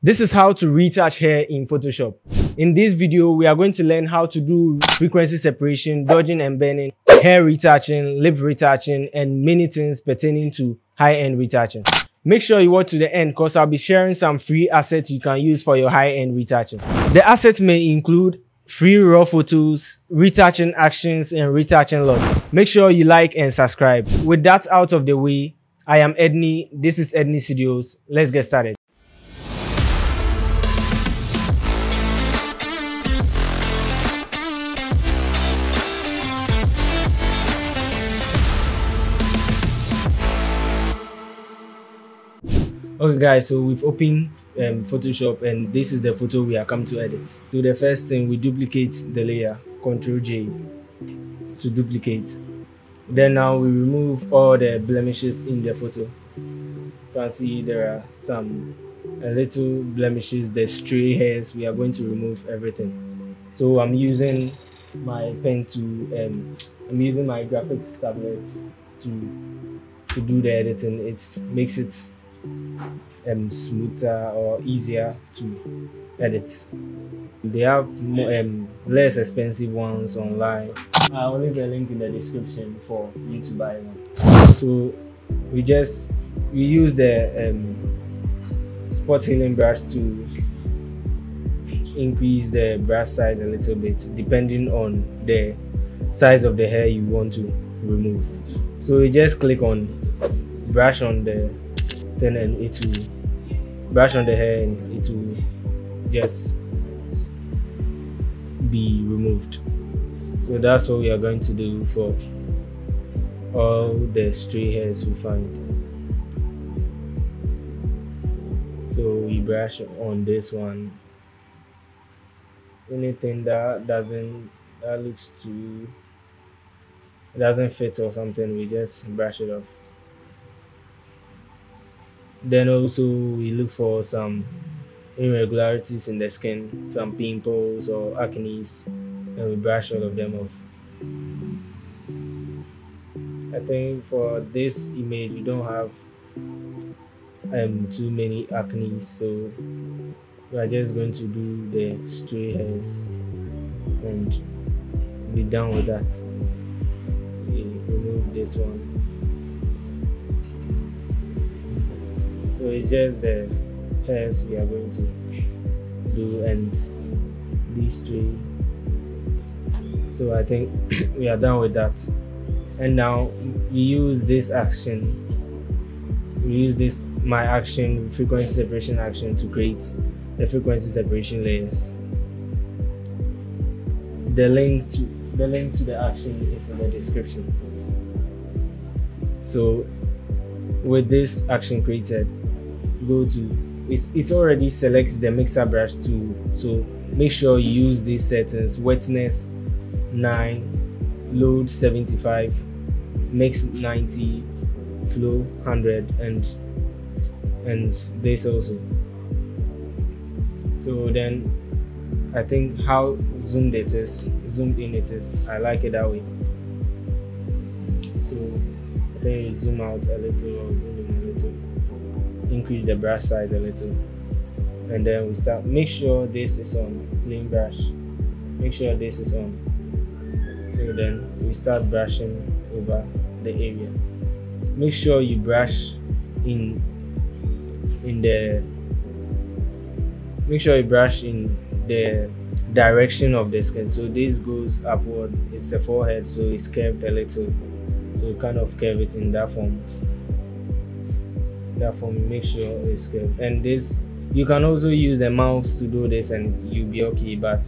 This is how to retouch hair in Photoshop. In this video, we are going to learn how to do frequency separation, dodging and bending, hair retouching, lip retouching, and many things pertaining to high-end retouching. Make sure you watch to the end because I'll be sharing some free assets you can use for your high-end retouching. The assets may include free raw photos, retouching actions, and retouching logic. Make sure you like and subscribe. With that out of the way, I am Edney. This is Edney Studios. Let's get started. Okay guys, so we've opened Photoshop and this is the photo we are come to edit. So the first thing, we duplicate the layer, Ctrl J to duplicate. Then now we remove all the blemishes in the photo. You can see there are some little blemishes, the stray hairs. We are going to remove everything. So I'm using my pen to I'm using my graphics tablet to do the editing. It makes it smoother or easier to edit. They have more, less expensive ones online. I'll leave a link in the description for you to buy one. So we use the spot healing brush to increase the brush size a little bit depending on the size of the hair you want to remove. So you just click on brush on the thing and it will brush on the hair and it will just be removed. So that's what we are going to do for all the stray hairs we find. So we brush on this one. Anything that looks too doesn't fit or something, we just brush it off. Then also we look for some irregularities in the skin, some pimples or acne, and we brush all of them off. I think for this image we don't have too many acne, so we are just going to do the stray hairs and be done with that. We remove this one. So it's just the hairs we are going to do and these three. So I think we are done with that. And now we use this action. We use this my action, frequency separation action, to create the frequency separation layers. The link to the action is in the description. So with this action created, go to it already selects the mixer brush tool, so make sure you use these settings: wetness 9, load 75, mix 90, flow 100, and this also. So then I think how zoomed in it is, I like it that way. So I think you zoom out a little or zoom in a little, increase the brush size a little, and then we start. Make sure this is on clean brush, make sure this is on. So then we start brushing over the area. Make sure you brush in the direction of the skin. So this goes upward, it's the forehead, so it's curved a little, so kind of curve it in that form. Make sure it's curved. And this, you can also use a mouse to do this and you'll be okay, but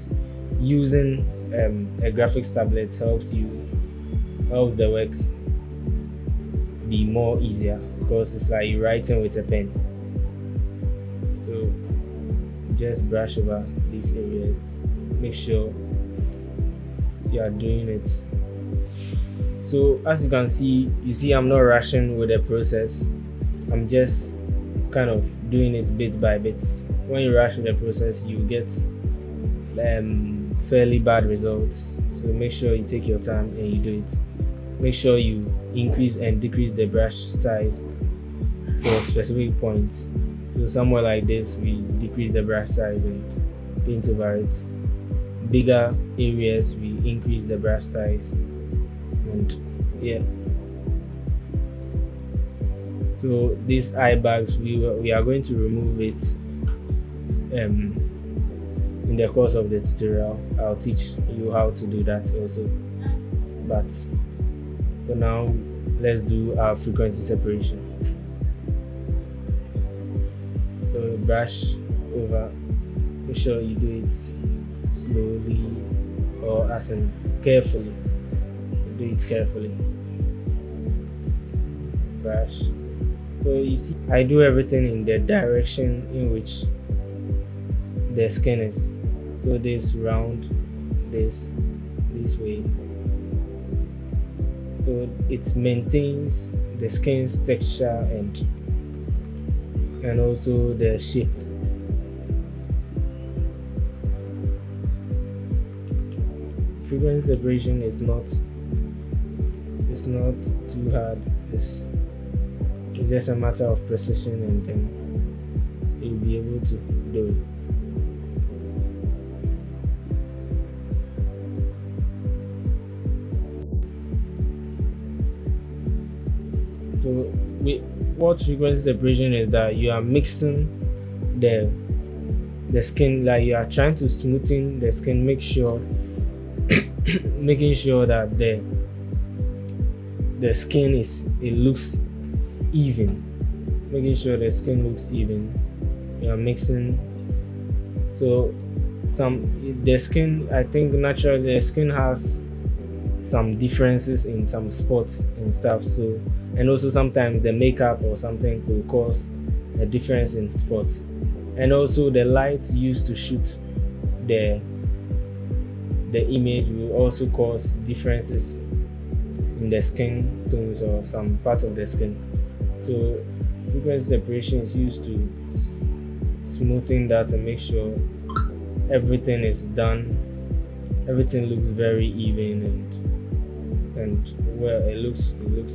using a graphics tablet helps the work be more easier because it's like you're writing with a pen. So just brush over these areas, make sure you are doing it. So as you can see, I'm not rushing with the process. I'm just kind of doing it bit by bit. When you rush with the process, you get fairly bad results. So make sure you take your time and you do it. Make sure you increase and decrease the brush size for specific points. So somewhere like this, we decrease the brush size and paint over it. Bigger areas, we increase the brush size, and yeah. So these eye bags, we are going to remove it in the course of the tutorial. I'll teach you how to do that also, but for now, let's do our frequency separation. So brush over, make sure you do it slowly, or as in carefully. Do it carefully. Brush. So you see, I do everything in the direction in which the skin is. So this round, this way. So it maintains the skin's texture and also the shape. Frequency separation is not too hard. It's just a matter of precision, and then you'll be able to do it. So what frequency separation is, that you are mixing the skin, like you are trying to smoothen the skin, making sure that the skin looks even, making sure the skin looks even. You are mixing. So the skin, I think naturally the skin has some differences in some spots and stuff. So, and also sometimes the makeup or something could cause a difference in spots, and also the lights used to shoot the image will also cause differences in the skin tones or some parts of the skin. So frequency separation is used to smoothing that and make sure everything is done, everything looks very even, and well, it looks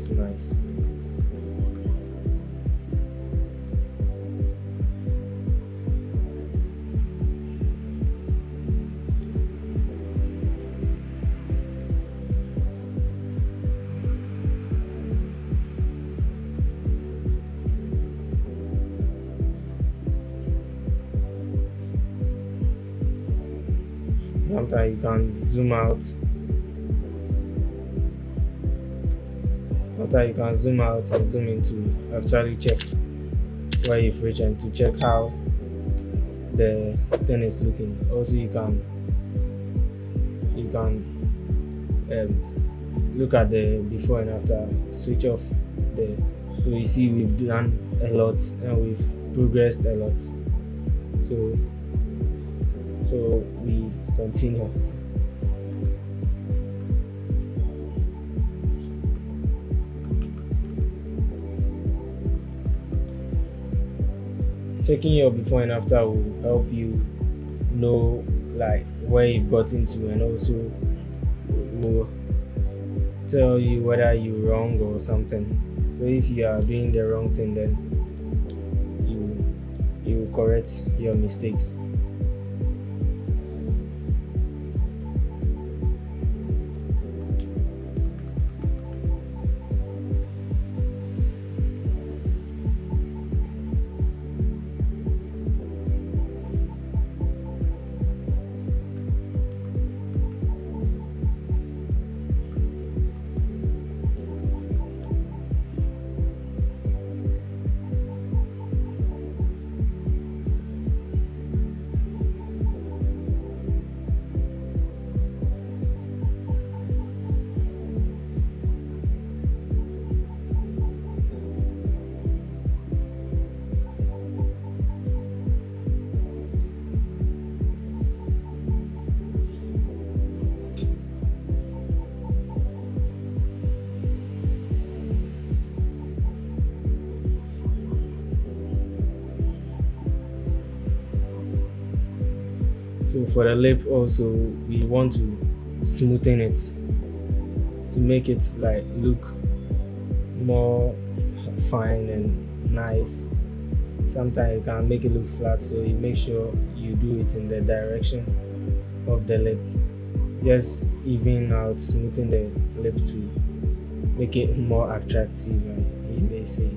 nice. Sometimes you can zoom out. Sometimes you can zoom out and zoom in to actually check where you've reached and to check how the thing is looking. Also, you can look at the before and after. Switch off the. So you see we've done a lot and we've progressed a lot. So we continue. Checking your before and after will help you know like where you've gotten to, and also will tell you whether you're wrong or something. So if you are doing the wrong thing, then you will correct your mistakes. So for the lip also, we want to smoothen it to make it like look more fine and nice. sometimes you can make it look flat, so you make sure you do it in the direction of the lip, just even out, smoothing the lip to make it more attractive, and you may say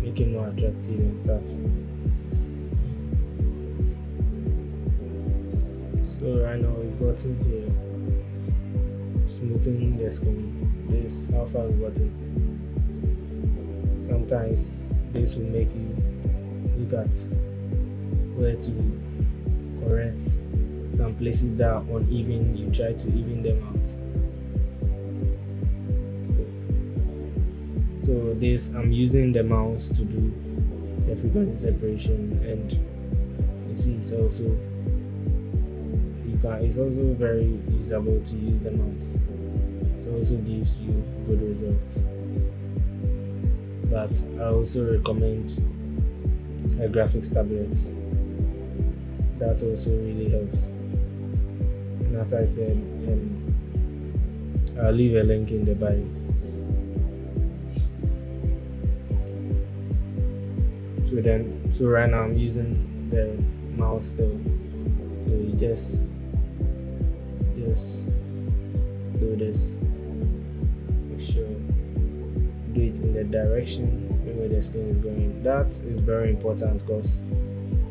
make it more attractive and stuff. So right now we've gotten here, smoothing the skin. This is how far we've gotten. Sometimes this will make you look at where to correct some places that are uneven. You try to even them out. So this, I'm using the mouse to do the frequency separation, and you see it's also it's also very usable to use the mouse. It also gives you good results. But I also recommend a graphics tablet. That also really helps. And as I said, I'll leave a link in the bio. So right now I'm using the mouse still. So you just do this. Make sure do it in the direction where the skin is going. That is very important, because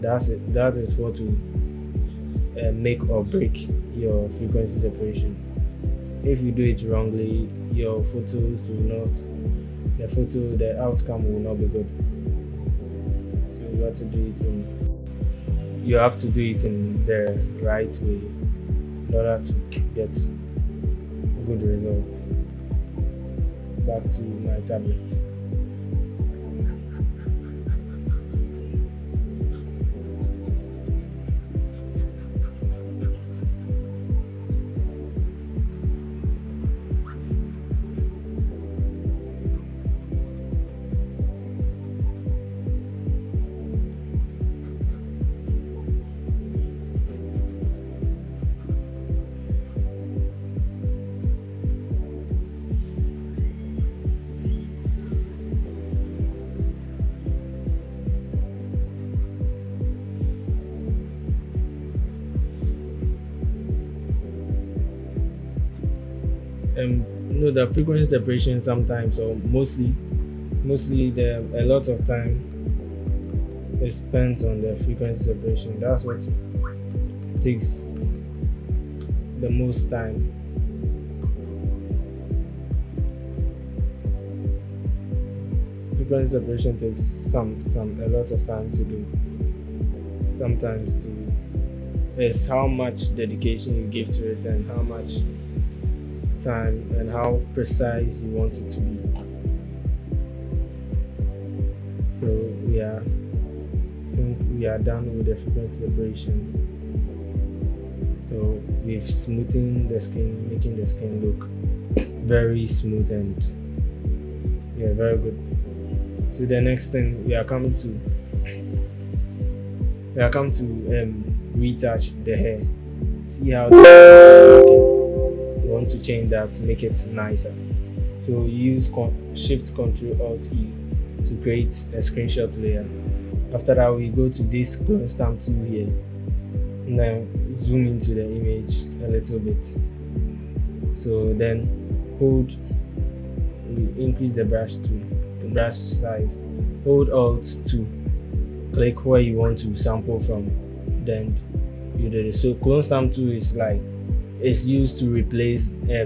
that is what will make or break your frequency separation. If you do it wrongly, your photos will not, the outcome will not be good. So you have to do it in the right way in order to get good results. Back to my tablet. The frequency separation sometimes, or mostly a lot of time is spent on the frequency separation. That's what takes the most time. Frequency separation takes a lot of time to do. Sometimes it's how much dedication you give to it, and how much time and how precise you want it to be. So I think we are done with the frequency separation. So we've smoothened the skin, making the skin look very smooth and very good. So the next thing we are coming to retouch the hair. See how you want to change that, make it nicer. So use Shift Ctrl Alt E to create a screenshot layer. After that, we go to this clone stamp tool here. Now zoom into the image a little bit. So then we increase the brush size. Hold Alt to click where you want to sample from. Then you do this. So clone stamp tool is used to replace a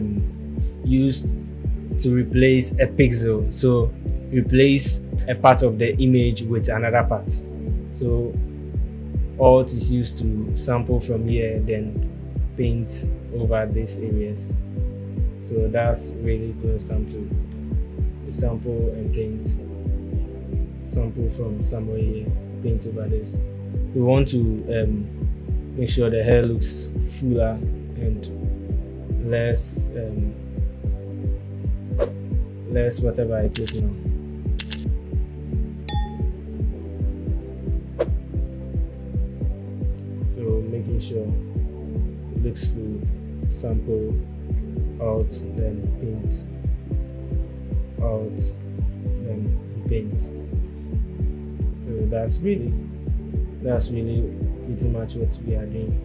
pixel. So replace a part of the image with another part. So Alt is used to sample from here, then paint over these areas. So that's really clone stamp tool. You sample and paint. Sample from somewhere here, paint over this. We want to make sure the hair looks fuller and less whatever it is now. So making sure it looks full, sample, Alt, then paint, Alt, then paint. So So that's really pretty much what we are doing.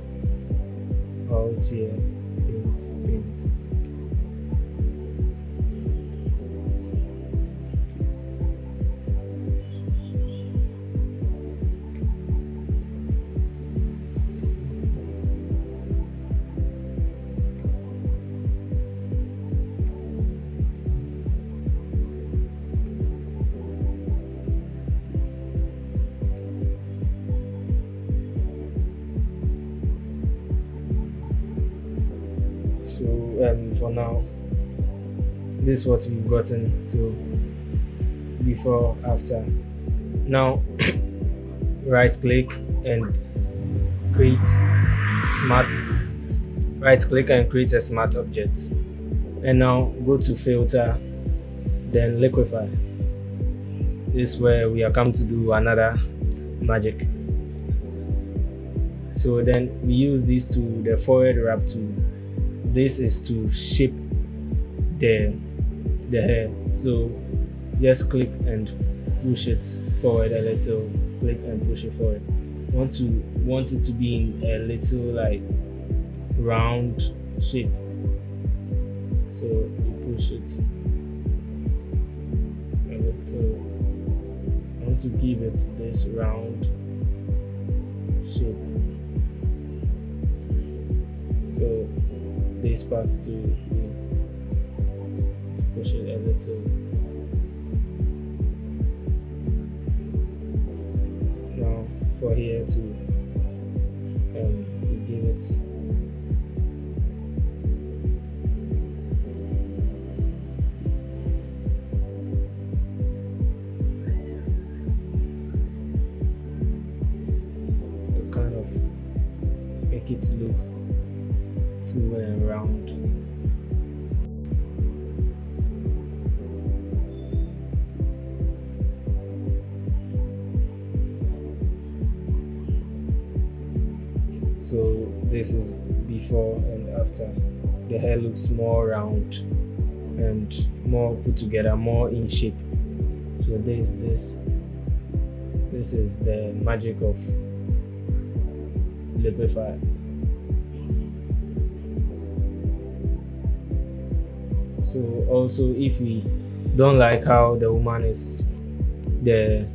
Out here, paint. So for now, this is what we've gotten. So before, after. Now right click and create smart. Right click and create a smart object. And now go to filter, then liquify. This is where we are come to do another magic. So then we use this to the forward wrap tool. This is to shape the hair. So just click and push it forward a little. Click and push it forward. Want it to be in a little like round shape. So you push it a little. I want to give it this round shape. So this part to push it a little. Now for here to give it kind of make it look full and round. So this is before and after. The hair looks more round and more put together, more in shape. So this is the magic of liquify. So also, if we don't like how the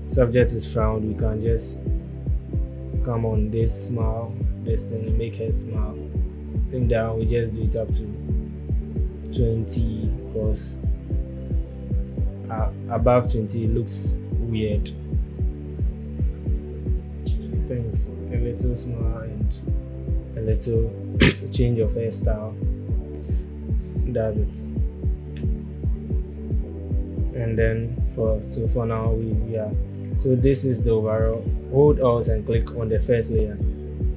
subject is frowned, we can just come on this smile, this thing, and make her smile. I think that we just do it up to 20, because above 20 it looks weird. I think a little smile and a little change of hairstyle does it. And then for now we are. So this is the overall. Hold Alt and click on the first layer.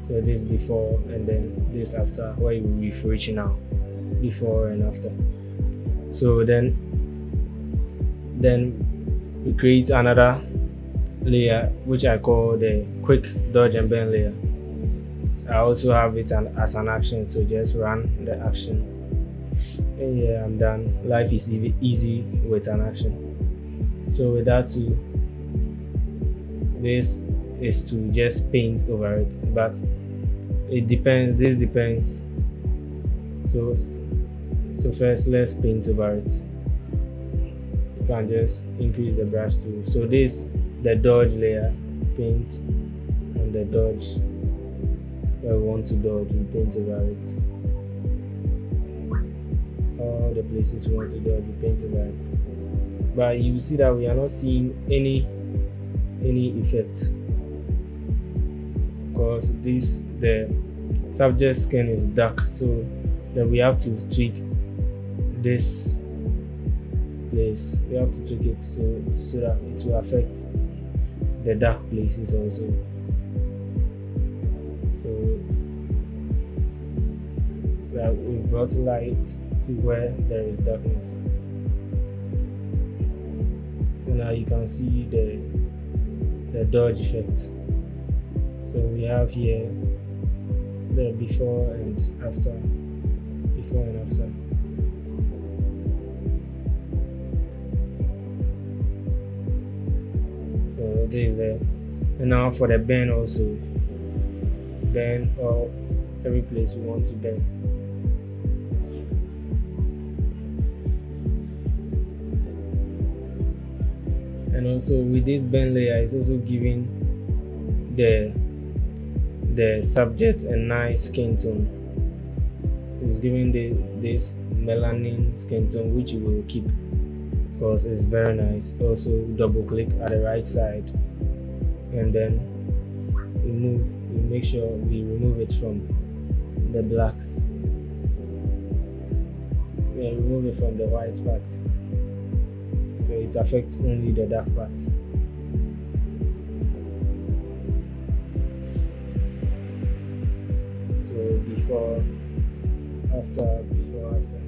So this before and then this after, where you will be reaching now, before and after. So then we create another layer which I call the quick dodge and bend layer. I also have it as an action, so just run the action. And yeah, I'm done. Life is easy with an action. So with that too, this is to just paint over it, but it depends. This depends. So first let's paint over it. You can just increase the brush tool. So this the dodge layer, paint on the dodge where we want to dodge, we paint over it. All the places we want to dodge, we paint over it. But you see that we are not seeing any effect, because the subject skin is dark, so then we have to tweak this place. We have to tweak it so that it will affect the dark places also. So that we brought light to where there is darkness. So now you can see the dodge effect. So we have here the before and after, before and after. So this is And now for the bend also, bend or every place we want to bend. And also with this bend layer, it's also giving the subject a nice skin tone. It's giving this melanin skin tone, which you will keep because it's very nice. Also double click at the right side, and then we make sure we remove it from the blacks. We remove it from the white parts, so it affects only the dark parts. So before, after, before, after.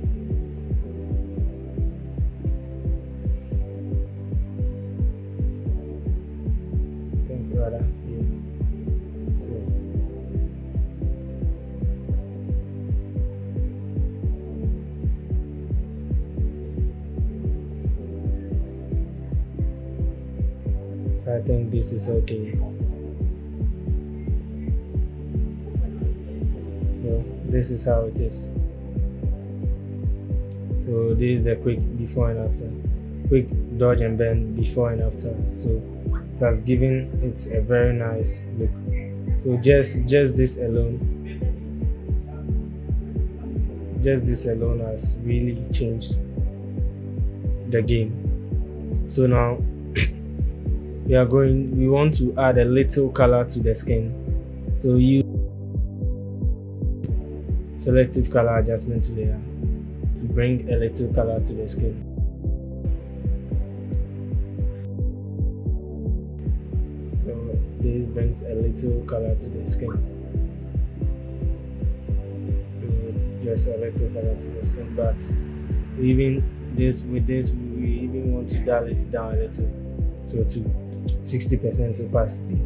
I think rather, yeah. Cool. So I think this is okay. So this is how it is. So this is the quick before and after, quick dodge and bend before and after. So it has given it a very nice look. So just this alone has really changed the game. So now we want to add a little color to the skin. So use selective color adjustment layer to bring a little color to the skin. So this brings a little color to the skin. So just a little color to the skin, but even with this we even want to dial it down a little, so to 60% opacity.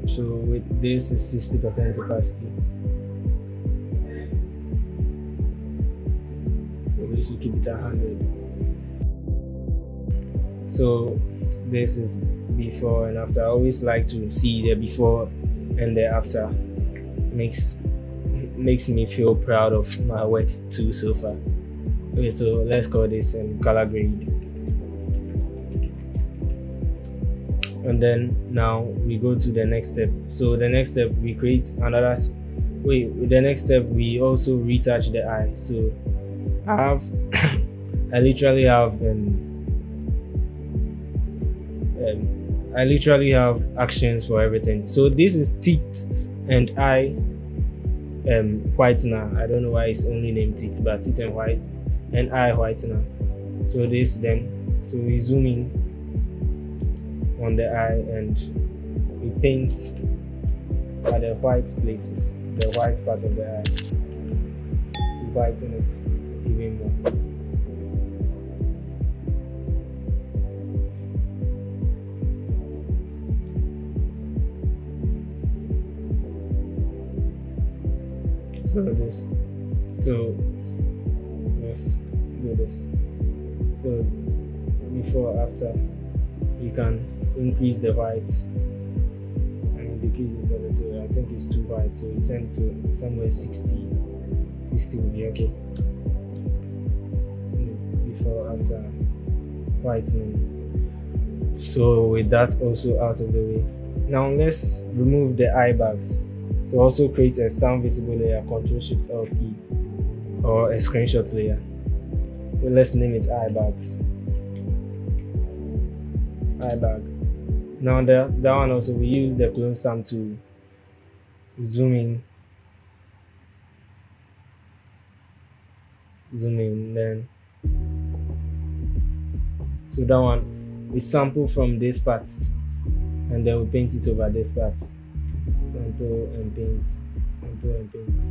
So with this is 60% opacity. So we should keep it at 100. So this is before and after. I always like to see the before and the after. Makes me feel proud of my work too so far. Okay, so let's call this color grade. And then now we go to the next step. So the next step we create another the next step we also retouch the eye. So I literally have actions for everything. So this is teeth and eye whitener. I don't know why it's only named teeth, but teeth and eye whitener. So this then, so we zoom in on the eye and we paint at the white places, the white part of the eye, to whiten it even more. So let's do this. So before, after, you can increase the white and decrease it a little. I think it's too white, so it's sent to somewhere 60 will be okay. Before, after whitening. So with that also out of the way, now let's remove the eye bags. So also create a stand visible layer, Ctrl+Shift+Alt+E, or a screenshot layer. Well, let's name it eye bags. Eye bag. Now that one also, we use the clone stamp to zoom in, then so that one we sample from this part and then we paint it over this part. Sample and paint, sample and paint.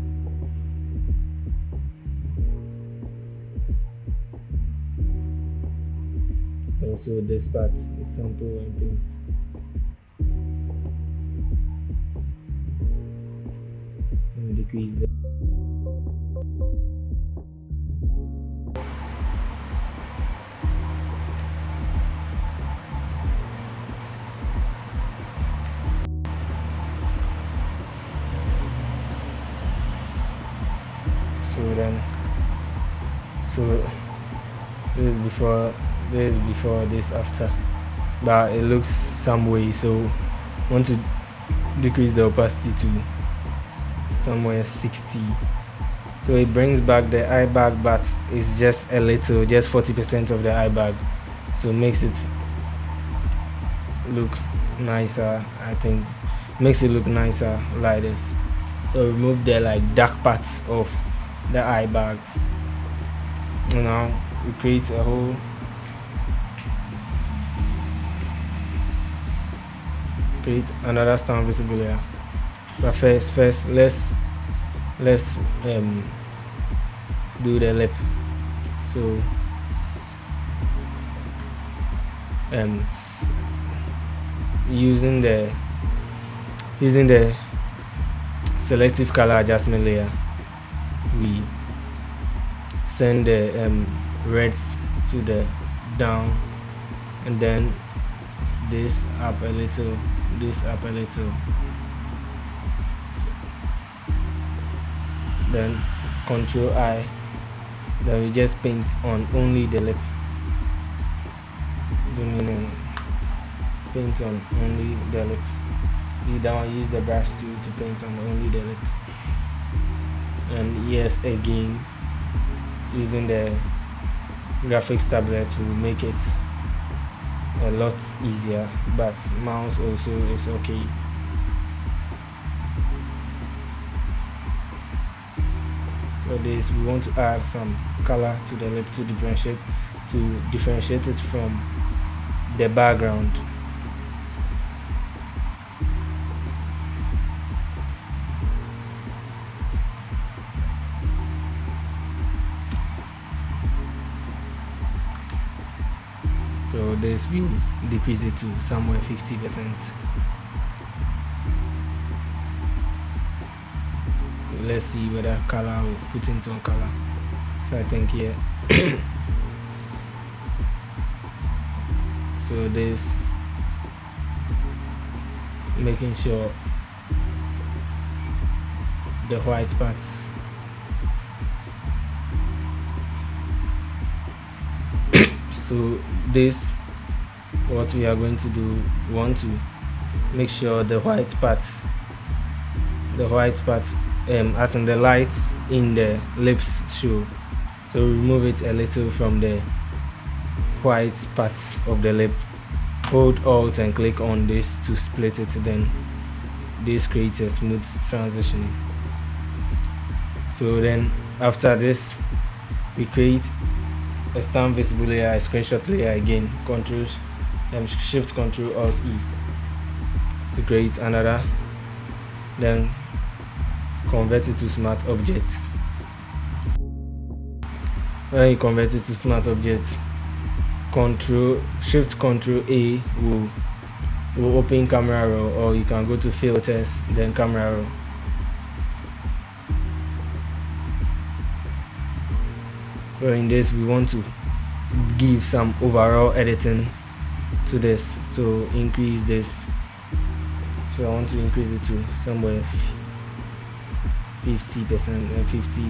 Also this part is sample and paint. And decrease the then so this is before, this after, but it looks some way, so want to decrease the opacity to somewhere 60, so it brings back the eye bag, but it's just a little, just 40% of the eye bag, so makes it look nicer. I think makes it look nicer like this. So remove the like dark parts of the eye bag. Now we create a whole another stamp visible layer, but first let's do the lip. So using the selective color adjustment layer, we send the reds to the down, and then this up a little, this up a little, then Control I, then we just paint on only the lip. Paint on only the lip. You don't use the brush tool to paint on only the lip. And yes, again, using the graphics tablet will make it a lot easier, but mouse also is okay. So this, we want to add some color to the lip to differentiate it from the background. So this will decrease it to somewhere 50%. Let's see whether color will put into color. So I think here. So this, making sure the white parts so this, what we are going to do, we want to make sure the white parts as in the lights in the lips show, so remove it a little from the white parts of the lip. Hold Alt and click on this to split it, then this creates a smooth transition. So then after this, we create a stamp visible layer, a screenshot layer again, Shift Control Alt E to create another, then convert it to smart objects. When you convert it to smart objects, Shift Control A will open camera raw, or you can go to filters, then camera raw. So in this, we want to give some overall editing to this, so increase this. So I want to increase it to somewhere 50% and 50.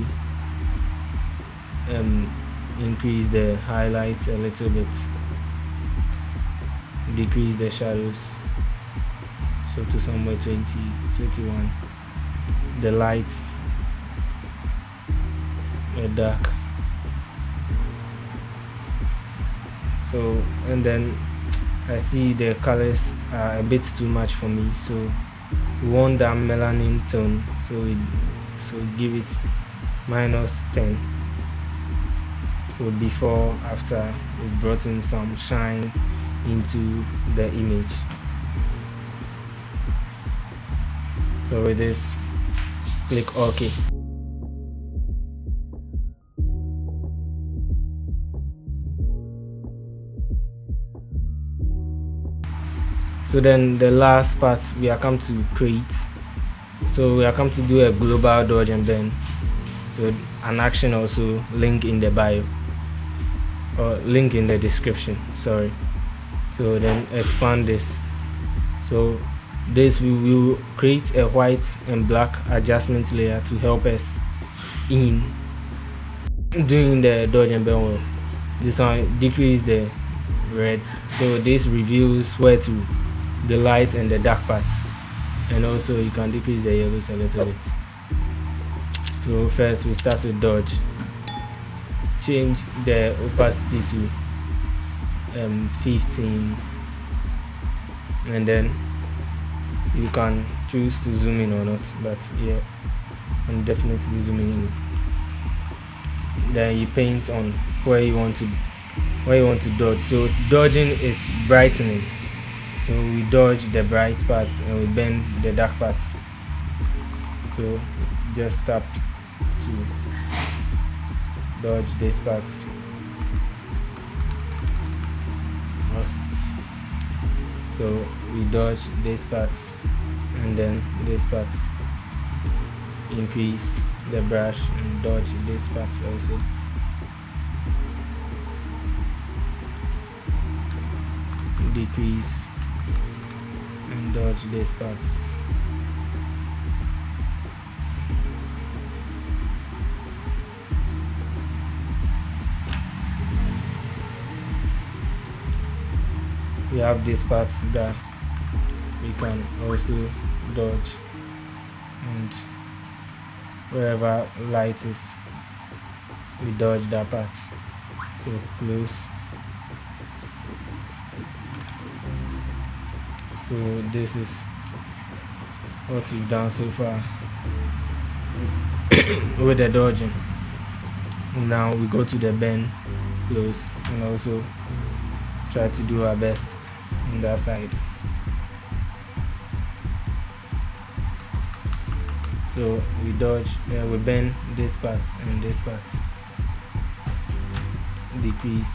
Increase the highlights a little bit, decrease the shadows, so to somewhere 20, 21. The lights are dark. So, and then I see the colors are a bit too much for me, so we want that melanin tone, so give it -10. So before, after, we brought in some shine into the image. So with this, click OK. So then the last part we are come to create. So we are come to do a global dodge and bend. So an action also, link in the bio, or link in the description, sorry. So then expand this. So this, we will create a white and black adjustment layer to help us in doing the dodge and bend well. This one decrease the red, so this reveals where to the light and the dark parts, and also you can decrease the yellows a little bit. So first we start with dodge. Change the opacity to 15, and then you can choose to zoom in or not, but yeah, I'm definitely zooming in. Then you paint on where you want to dodge. So dodging is brightening, so we dodge the bright parts and we bend the dark parts. So just tap to dodge these parts. So we dodge these parts and then these parts. Increase the brush and dodge these parts also. Decrease and dodge these parts. We have these parts that we can also dodge, and wherever light is, we dodge that part. So close. So this is what we've done so far with the dodging. Now we go to the bend, close, and also try to do our best on that side. So we dodge, we bend this part and this part. Decrease,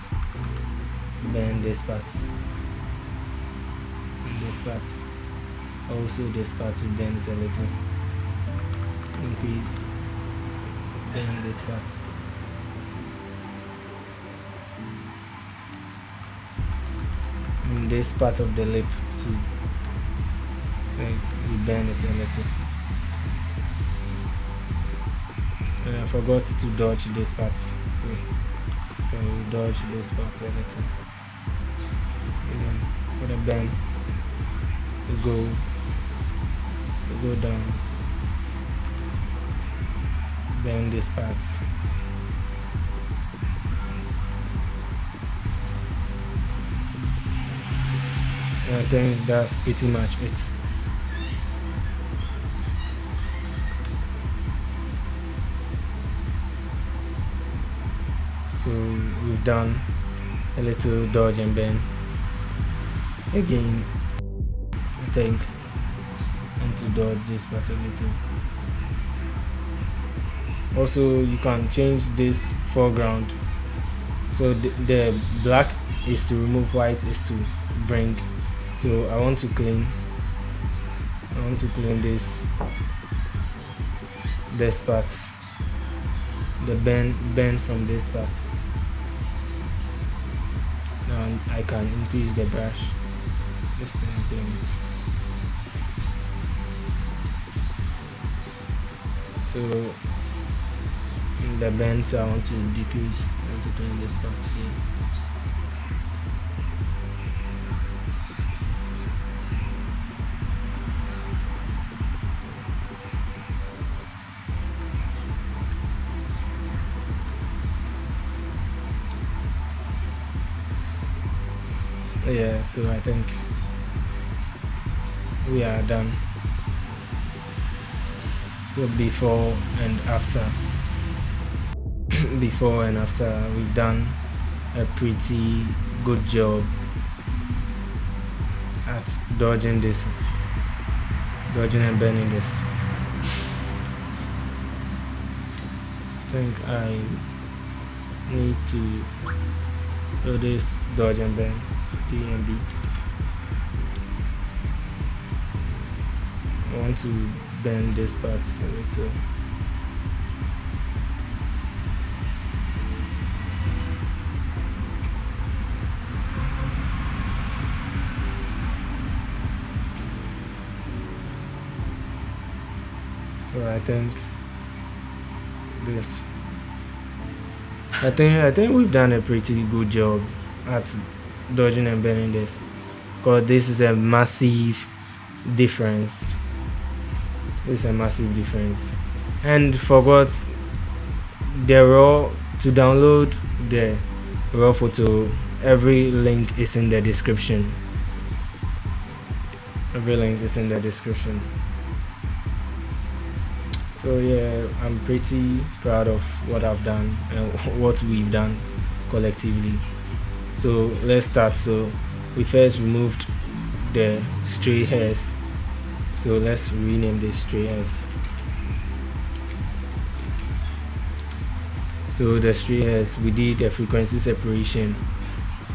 bend this part and this part. Also this part we bend a little. Increase, bend this part. And this part of the lip too. We bend it a little. And I forgot to dodge this part, so we dodge this part a little. And then for the bend, we go down, bend this part. I think that's pretty much it. So we've done a little dodge and bend. Again, I think I want to dodge this part a little. Also, you can change this foreground. So the black is to remove, white is to bring. So I want to clean this part, the bend from this part. Now I can increase the brush just to implement it. So in the bend, so I want to decrease, I want to clean this part here. Yeah, so I think we are done. So before and after we've done a pretty good job at dodging and bending this. I think I need to do this dodge and bend. T and B. I want to bend this part a little. So I think this I think we've done a pretty good job at dodging and bending this, because this is a massive difference. This is a massive difference. And forgot the raw to download the raw photo. Every link is in the description. Every link is in the description. So yeah, I'm pretty proud of what I've done and what we've done collectively. So let's start. So we first removed the stray hairs. So let's rename this stray hairs. So the stray hairs, we did a frequency separation.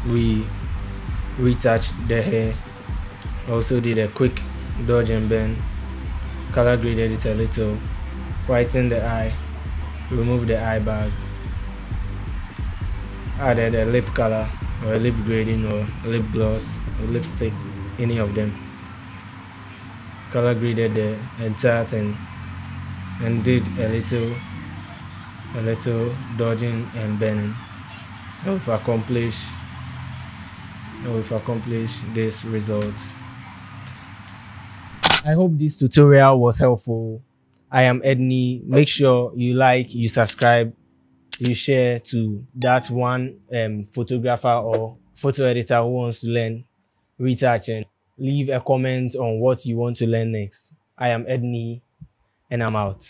We retouched the hair. Also did a quick dodge and bend. Color graded it a little. Whitened the eye. Removed the eye bag. Added a lip color or a lip grading or lip gloss or lipstick, any of them. Color graded the entire thing and did a little dodging and bending. And we've accomplished this result. I hope this tutorial was helpful. I am Edney. Make sure you like, you subscribe, you share to that one photographer or photo editor who wants to learn retouching. Leave a comment on what you want to learn next. I am Edney and I'm out.